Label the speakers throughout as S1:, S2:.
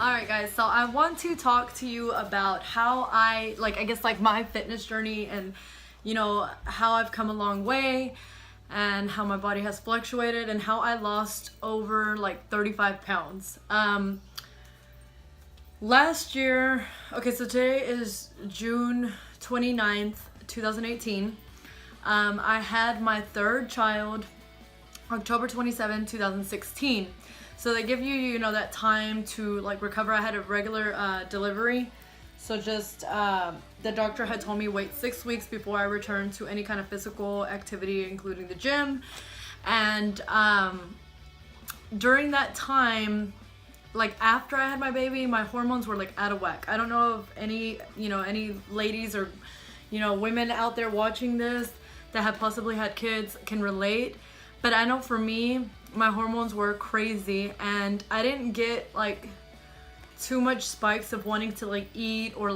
S1: Alright guys, so I want to talk to you about how I guess my fitness journey and how I've come a long way and how my body has fluctuated and how I lost over 35 pounds. Last year, okay, so today is June 29th, 2018. I had my third child October 27, 2016. So they give you, that time to recover. I had a regular delivery. So just, the doctor had told me wait 6 weeks before I returned to any kind of physical activity, including the gym. And during that time, after I had my baby, my hormones were out of whack. I don't know if any, any ladies or, women out there watching this that have possibly had kids can relate. But I know for me, my hormones were crazy and I didn't get too much spikes of wanting to eat or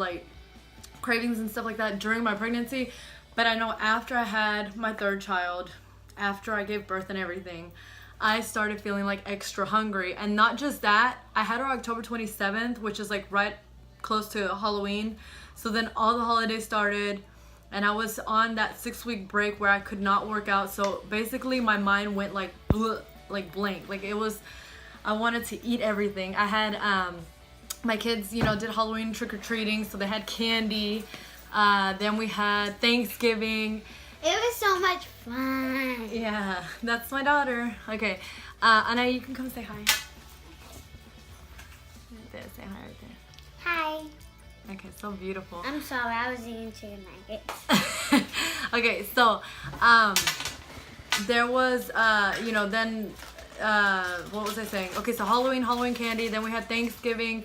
S1: cravings and stuff like that during my pregnancy. But I know after I had my third child, after I gave birth and everything, I started feeling extra hungry. And not just that, I had her October 27th, which is right close to Halloween. So then all the holidays started and I was on that 6-week break where I could not work out. So basically my mind went blank. It was, I wanted to eat everything. I had my kids, did Halloween trick-or-treating, so they had candy. Then we had Thanksgiving.
S2: It was so much fun.
S1: Yeah, that's my daughter. Okay, Anna, you can come say hi. Right there, say hi right there.
S2: Hi.
S1: Okay, so beautiful.
S2: I'm sorry, I was eating chicken nuggets.
S1: Okay, so there was then what was I saying? Okay, so Halloween candy. Then we had Thanksgiving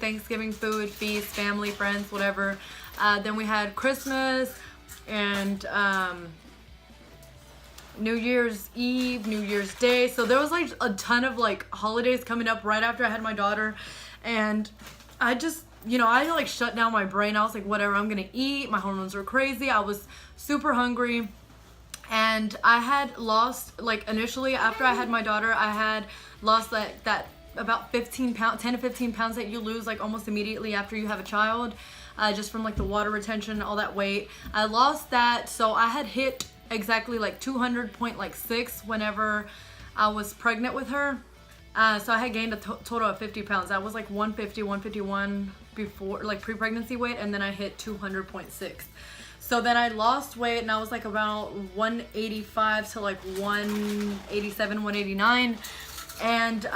S1: food, feast, family, friends, whatever. Then we had Christmas and New Year's Eve, New Year's Day. So there was a ton of holidays coming up right after I had my daughter, and I just I shut down my brain. I was whatever, I'm gonna eat. My hormones were crazy. I was super hungry. And I had lost, initially after I had my daughter, I had lost that about 15 pounds, 10 to 15 pounds that you lose almost immediately after you have a child, just from the water retention, all that weight. I lost that, so I had hit exactly 200.6 whenever I was pregnant with her. So I had gained a total of 50 pounds. I was 150, 151 before, pre-pregnancy weight, and then I hit 200.6. So then I lost weight and I was about 185 to 187, 189. And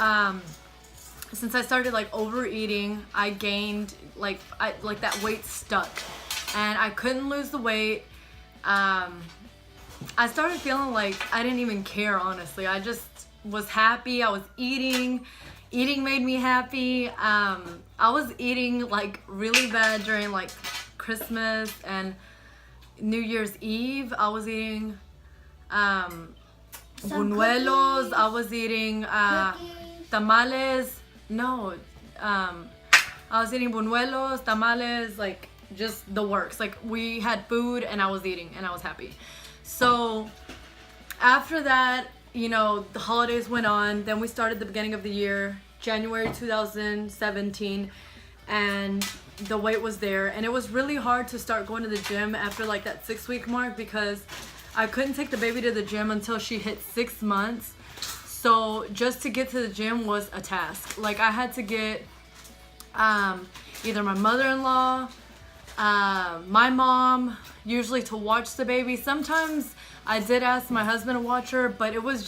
S1: since I started overeating, I gained that weight stuck. And I couldn't lose the weight. I started feeling I didn't even care, honestly. I just was happy. I was eating. Eating made me happy. I was eating really bad during Christmas and New Year's Eve. I was eating buñuelos. I was eating tamales. No, I was eating buñuelos, tamales, just the works. We had food and I was eating and I was happy. So after that, the holidays went on. Then we started the beginning of the year, January 2017, and the weight was there. And it was really hard to start going to the gym after that 6-week mark because I couldn't take the baby to the gym until she hit 6 months. So just to get to the gym was a task. I had to get either my mother-in-law, my mom, usually to watch the baby. Sometimes I did ask my husband to watch her, but it was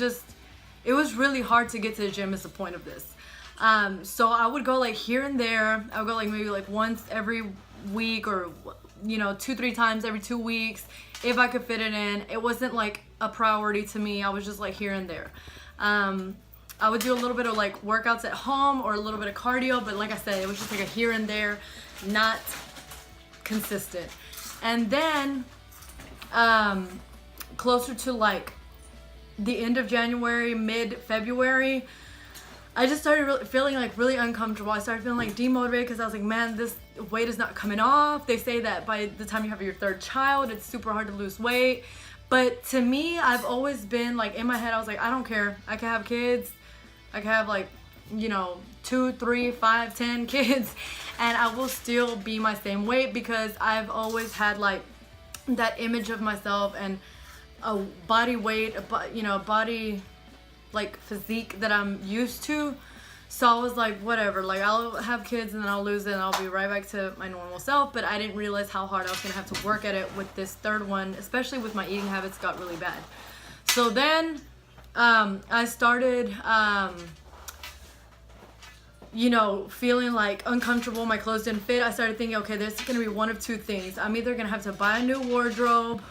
S1: really hard to get to the gym is the point of this. So I would go here and there. I would go maybe once every week or 2-3 times every 2 weeks if I could fit it in. It wasn't a priority to me. I was just here and there. I would do a little bit of workouts at home or a little bit of cardio, but I said, it was just a here and there, not consistent. And then closer to the end of January, mid-February, I just started feeling really uncomfortable. I started feeling demotivated because I was man, this weight is not coming off. They say that by the time you have your third child, it's super hard to lose weight. But to me, I've always been in my head, I was I don't care. I can have kids. I can have you know, 2, 3, 5, 10 kids, and I will still be my same weight because I've always had like that image of myself and a body weight, you know, body like physique that I'm used to. So I was like, whatever, like I'll have kids and then I'll lose it and I'll be right back to my normal self. But I didn't realize how hard I was gonna have to work at it with this third one, especially with my eating habits got really bad. So then I started, you know, feeling like uncomfortable. My clothes didn't fit. I started thinking, okay, this is gonna be one of two things. I'm either gonna have to buy a new wardrobe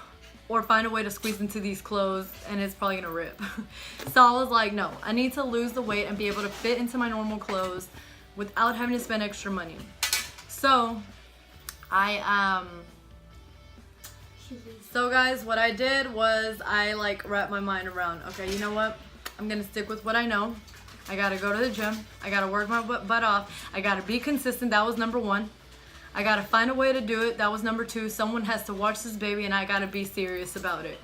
S1: or find a way to squeeze into these clothes and it's probably gonna rip. So I was like, no, I need to lose the weight and be able to fit into my normal clothes without having to spend extra money. So so guys, what I did was I like wrapped my mind around, okay, you know what? I'm gonna stick with what I know. I gotta go to the gym. I gotta work my butt off. I gotta be consistent. That was number 1. I gotta find a way to do it. That was number 2. Someone has to watch this baby and I gotta be serious about it.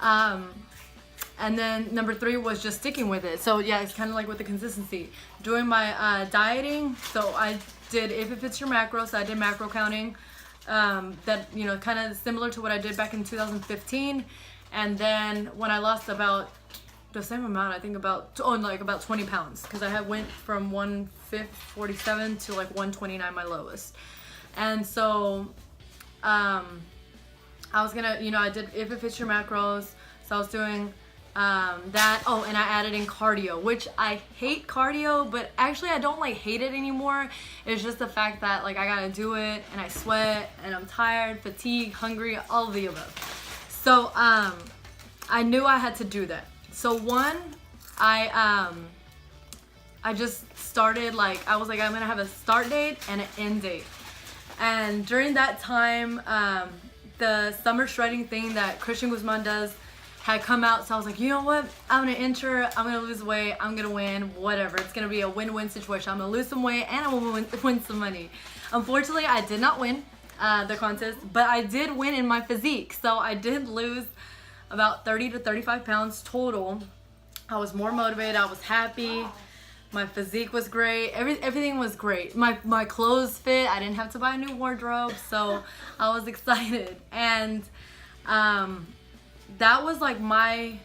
S1: And then number 3 was just sticking with it. So yeah, it's kind of like with the consistency. Doing my dieting. So I did If It Fits Your Macros. I did macro counting. That, you know, kind of similar to what I did back in 2015. And then when I lost about the same amount, I think about 20 pounds, because I went from 147 to like 129, my lowest. And so I was gonna, you know, I did If It Fits Your Macros, so I was doing that. Oh, and I added in cardio, which I hate cardio, but actually I don't like hate it anymore. It's just the fact that like I gotta do it and I sweat and I'm tired, fatigued, hungry, all of the above. So I knew I had to do that. So one, I just started, like, I was like, I'm gonna have a start date and an end date. And during that time, the summer shredding thing that Christian Guzman does had come out. So I was like, you know what? I'm gonna enter, I'm gonna lose weight, I'm gonna win, whatever. It's gonna be a win-win situation. I'm gonna lose some weight and I'm gonna win some money. Unfortunately, I did not win the contest, but I did win in my physique. So I did lose about 30 to 35 pounds total. I was more motivated, I was happy. My physique was great. Everything was great. My clothes fit. I didn't have to buy a new wardrobe, so I was excited. And that was like my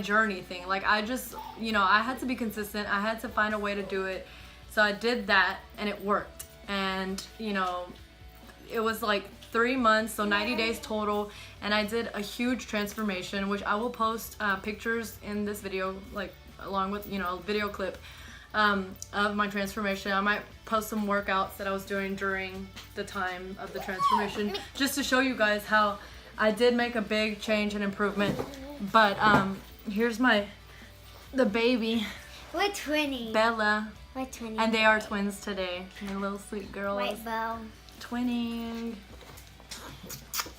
S1: journey thing. Like I just, you know, I had to be consistent. I had to find a way to do it. So I did that and it worked. And, you know, it was like 3 months, so 90 days total, and I did a huge transformation, which I will post pictures in this video, like along with, you know, a video clip of my transformation. I might post some workouts that I was doing during the time of the transformation, just to show you guys how I did make a big change and improvement. But here's the baby.
S2: We're twinning.
S1: Bella.
S2: We're twinning.
S1: And they are twins today. My little sweet girls.
S2: White bow.
S1: Twinning.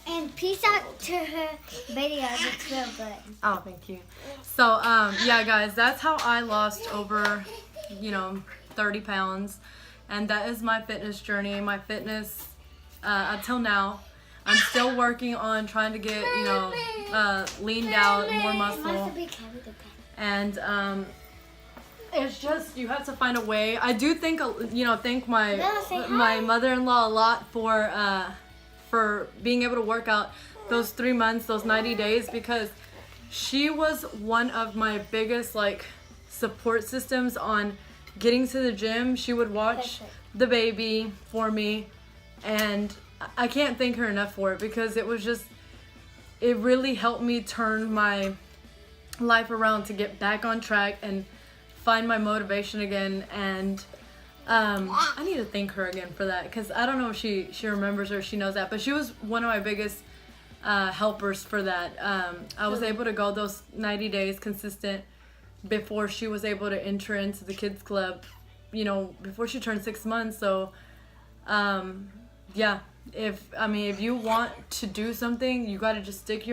S2: And peace out to her video. It's real good.
S1: Oh, thank you. So, yeah, guys, that's how I lost over, you know, 30 pounds. And that is my fitness journey. My fitness, until now, I'm still working on trying to get, you know, leaned out, more muscle. And, it's just, you have to find a way. I do think, you know, thank my mother-in-law a lot for being able to work out those 3 months, those 90 days, because she was one of my biggest like support systems on getting to the gym. She would watch the baby for me, and I can't thank her enough for it, because it was just, it really helped me turn my life around to get back on track and find my motivation again. And I need to thank her again for that, because I don't know if she remembers or she knows that, but she was one of my biggest helpers for that. I was able to go those 90 days consistent before she was able to enter into the kids club, you know, before she turned 6 months. So yeah, if you want to do something, you got to just stick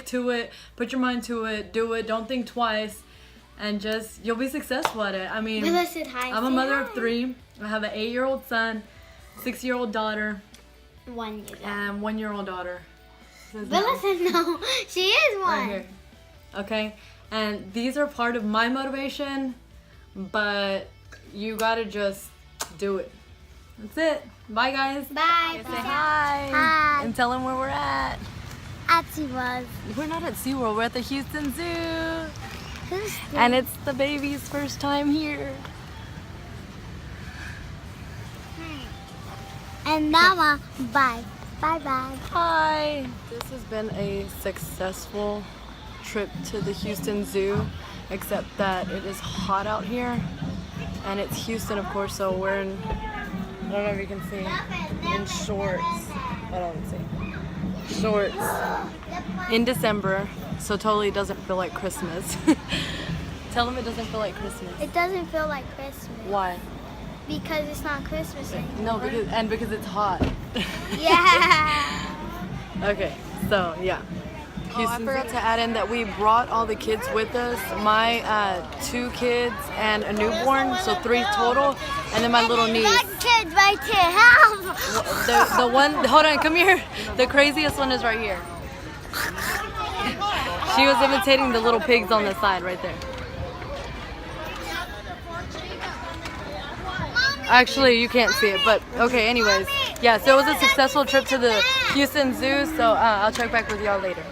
S1: to it, put your mind to it, do it, don't think twice. And just, you'll be successful at it. I mean, I'm a mother of 3. I have an 8-year-old son, 6-year-old daughter,
S2: 1 year old,
S1: and 1-year-old daughter.
S2: Bella said no. She is 1.
S1: Right here. Okay, and these are part of my motivation, but you gotta just do it. That's it. Bye, guys.
S2: Bye.
S1: Say hi.
S2: Hi.
S1: And tell them where we're at.
S2: At SeaWorld.
S1: We're not at SeaWorld. We're at the Houston Zoo.
S2: Who's
S1: And it's the baby's first time here.
S2: And Mama, bye. Bye-bye.
S1: Hi. This has been a successful trip to the Houston Zoo, except that it is hot out here. And it's Houston, of course, so we're in, I don't know if you can see, in shorts. Hold on, let's see. Shorts in December, so totally doesn't feel like Christmas. Tell them it doesn't feel like Christmas.
S2: It doesn't feel like Christmas.
S1: Why?
S2: Because it's not Christmas anymore.
S1: No, because it's hot.
S2: Yeah.
S1: Okay, so yeah. I forgot to add in that we brought all the kids with us. My 2 kids and a newborn, so 3 total, and then my little niece.
S2: That kid right here, help!
S1: The one, hold on, come here. The craziest one is right here. She was imitating the little pigs on the side right there. Actually, you can't see it, but okay, anyways. Yeah, so it was a successful trip to the Houston Zoo, so I'll check back with y'all later.